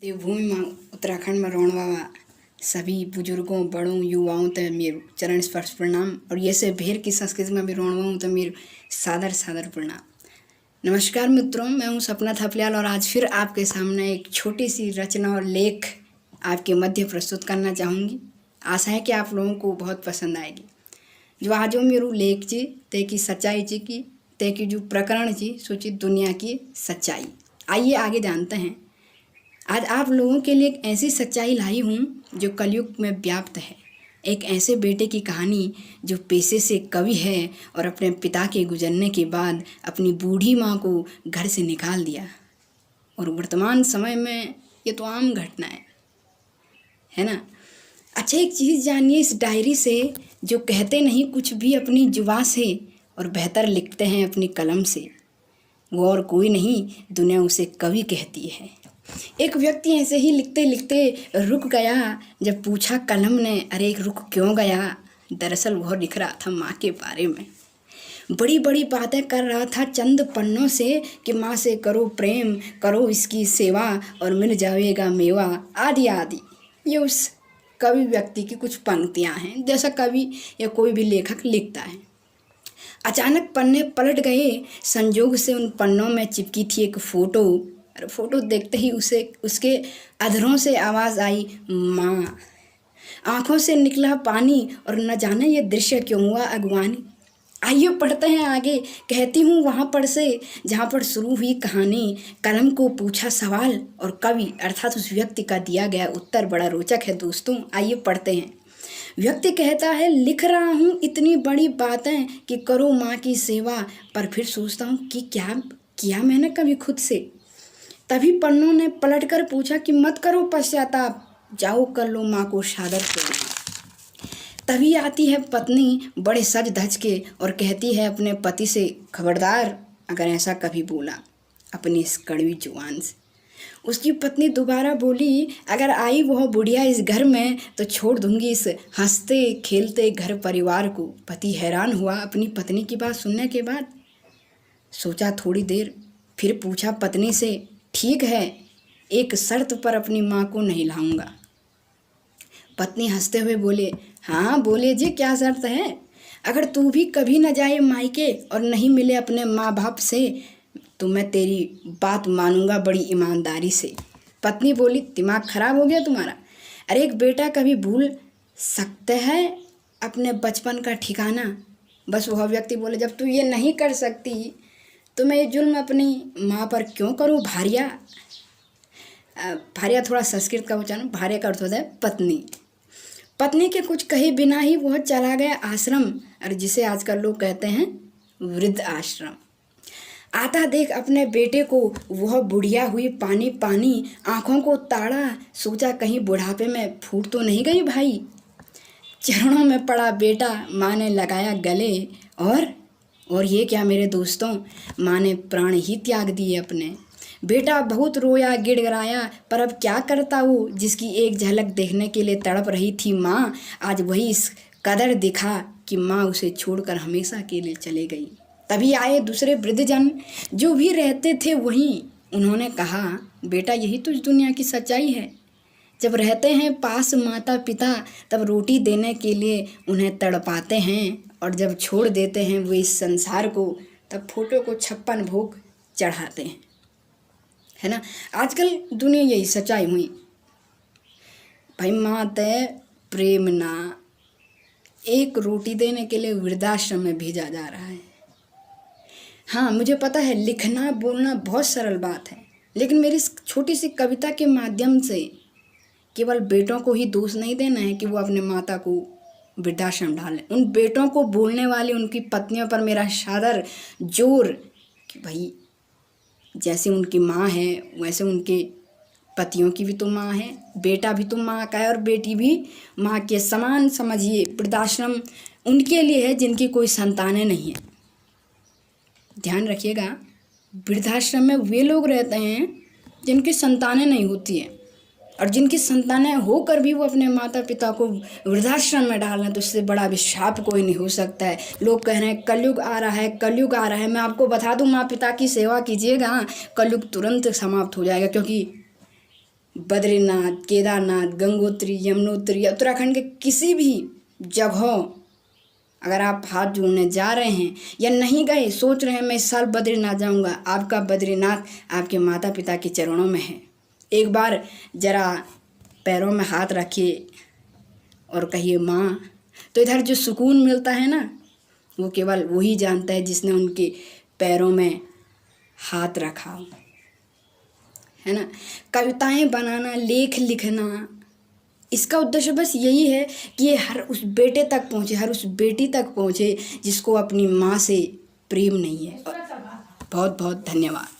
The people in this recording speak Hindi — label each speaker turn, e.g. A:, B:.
A: देवभूमि में उत्तराखंड में रहने वाला सभी बुजुर्गों बड़ों युवाओं तक मेरे चरण स्पर्श प्रणाम। और ये से भेर की संस्कृति में भी रहने वाला तो मेरे सादर सादर प्रणाम। नमस्कार मित्रों, मैं हूँ सपना थपलियाल और आज फिर आपके सामने एक छोटी सी रचना और लेख आपके मध्य प्रस्तुत करना चाहूँगी। आशा है कि आप लोगों को बहुत पसंद आएगी। जो आज मेरू लेख जी ते की सच्चाई जी की ते की जो प्रकरण जी सोची दुनिया की सच्चाई। आइए आगे जानते हैं। आज आप लोगों के लिए एक ऐसी सच्चाई लाई हूँ जो कलयुग में व्याप्त है। एक ऐसे बेटे की कहानी जो पेशे से कवि है और अपने पिता के गुजरने के बाद अपनी बूढ़ी माँ को घर से निकाल दिया। और वर्तमान समय में ये तो आम घटना है ना। अच्छा, एक चीज़ जानिए इस डायरी से, जो कहते नहीं कुछ भी अपनी जुबान से और बेहतर लिखते हैं अपनी कलम से, वो और कोई नहीं, दुनिया उसे कवि कहती है। एक व्यक्ति ऐसे ही लिखते लिखते रुक गया। जब पूछा कलम ने, अरे रुक क्यों गया? दरअसल वह लिख रहा था माँ के बारे में। बड़ी बड़ी बातें कर रहा था चंद पन्नों से कि माँ से करो प्रेम, करो इसकी सेवा और मिल जाएगा मेवा, आदि आदि। ये उस कवि व्यक्ति की कुछ पंक्तियाँ हैं, जैसा कवि या कोई भी लेखक लिखता है। अचानक पन्ने पलट गए। संजोग से उन पन्नों में चिपकी थी एक फ़ोटो। और फोटो देखते ही उसके अधरों से आवाज़ आई, माँ। आँखों से निकला पानी और न जाने ये दृश्य क्यों हुआ अगवानी। आइए पढ़ते हैं आगे। कहती हूँ वहाँ पर से जहाँ पर शुरू हुई कहानी। कलम को पूछा सवाल और कवि अर्थात उस व्यक्ति का दिया गया उत्तर बड़ा रोचक है दोस्तों। आइए पढ़ते हैं। व्यक्ति कहता है, लिख रहा हूँ इतनी बड़ी बातें कि करो माँ की सेवा, पर फिर सोचता हूँ कि क्या किया मैंने कभी खुद से। तभी पन्नों ने पलटकर पूछा कि मत करो पश्चाताप, जाओ कर लो माँ को सादर प्रणाम। तभी आती है पत्नी बड़े सज धज के और कहती है अपने पति से, खबरदार अगर ऐसा कभी बोला अपनी इस कड़वी जुबान से। उसकी पत्नी दोबारा बोली, अगर आई वह बुढ़िया इस घर में तो छोड़ दूंगी इस हंसते खेलते घर परिवार को। पति हैरान हुआ अपनी पत्नी की बात सुनने के बाद। सोचा थोड़ी देर, फिर पूछा पत्नी से, ठीक है, एक शर्त पर अपनी माँ को नहीं लाऊंगा। पत्नी हंसते हुए बोले, हाँ बोले जी, क्या शर्त है? अगर तू भी कभी न जाए मायके और नहीं मिले अपने माँ बाप से तो मैं तेरी बात मानूंगा बड़ी ईमानदारी से। पत्नी बोली, दिमाग खराब हो गया तुम्हारा? अरे एक बेटा कभी भूल सकते हैं अपने बचपन का ठिकाना? बस वह व्यक्ति बोले, जब तू ये नहीं कर सकती तो मैं ये जुल्म अपनी माँ पर क्यों करूँ? भार्या, भार्या थोड़ा संस्कृत का उच्चारण, भार्या का अर्थ होता है पत्नी। पत्नी के कुछ कहे बिना ही वह चला गया आश्रम, और जिसे आजकल लोग कहते हैं वृद्ध आश्रम। आता देख अपने बेटे को वह बुढ़िया हुई पानी पानी, आँखों को ताड़ा, सोचा कहीं बुढ़ापे में फूट तो नहीं गई भाई। चरणों में पड़ा बेटा, माँ ने लगाया गले, और ये क्या मेरे दोस्तों, माँ ने प्राण ही त्याग दिए अपने। बेटा बहुत रोया गिड़गिड़ाया, पर अब क्या करता वो जिसकी एक झलक देखने के लिए तड़प रही थी माँ। आज वही इस कदर दिखा कि माँ उसे छोड़कर हमेशा के लिए चले गई। तभी आए दूसरे वृद्धजन जो भी रहते थे वहीं। उन्होंने कहा, बेटा यही तो इस दुनिया की सच्चाई है। जब रहते हैं पास माता पिता तब रोटी देने के लिए उन्हें तड़पाते हैं, और जब छोड़ देते हैं वो इस संसार को तब फोटो को 56 भोग चढ़ाते हैं, है ना। आजकल दुनिया यही सच्चाई हुई भाई। माँ तय प्रेम ना, एक रोटी देने के लिए वृद्धाश्रम में भेजा जा रहा है। हाँ मुझे पता है लिखना बोलना बहुत सरल बात है, लेकिन मेरी इस छोटी सी कविता के माध्यम से केवल बेटों को ही दोष नहीं देना है कि वो अपने माता को वृद्धाश्रम डालें। उन बेटों को बोलने वाली उनकी पत्नियों पर मेरा सादर जोर कि भाई जैसे उनकी माँ है वैसे उनके पतियों की भी तो माँ है, बेटा भी तो माँ का है और बेटी भी माँ के समान समझिए। वृद्धाश्रम उनके लिए है जिनकी कोई संतानें नहीं है। ध्यान रखिएगा, वृद्धाश्रम में वे लोग रहते हैं जिनकी संतानें नहीं होती हैं, और जिनकी संतानें होकर भी वो अपने माता पिता को वृद्धाश्रम में डाल रहे हैं, तो इससे बड़ा अभिशाप कोई नहीं हो सकता है। लोग कह रहे हैं कलयुग आ रहा है, कलयुग आ रहा है। मैं आपको बता दूं, माँ पिता की सेवा कीजिएगा, कलयुग तुरंत समाप्त हो जाएगा, क्योंकि बद्रीनाथ, केदारनाथ, गंगोत्री, यमुनोत्री, उत्तराखंड के किसी भी जगहों अगर आप हाथ जोड़ने जा रहे हैं या नहीं गए, सोच रहे हैं मैं इस साल बद्रीनाथ जाऊंगा, आपका बद्रीनाथ आपके माता पिता के चरणों में है। एक बार ज़रा पैरों में हाथ रखिए और कहिए माँ, तो इधर जो सुकून मिलता है ना, वो केवल वही जानता है जिसने उनके पैरों में हाथ रखा हो, है ना। कविताएं बनाना, लेख लिखना, इसका उद्देश्य बस यही है कि ये हर उस बेटे तक पहुँचे, हर उस बेटी तक पहुँचे जिसको अपनी माँ से प्रेम नहीं है। बहुत बहुत धन्यवाद।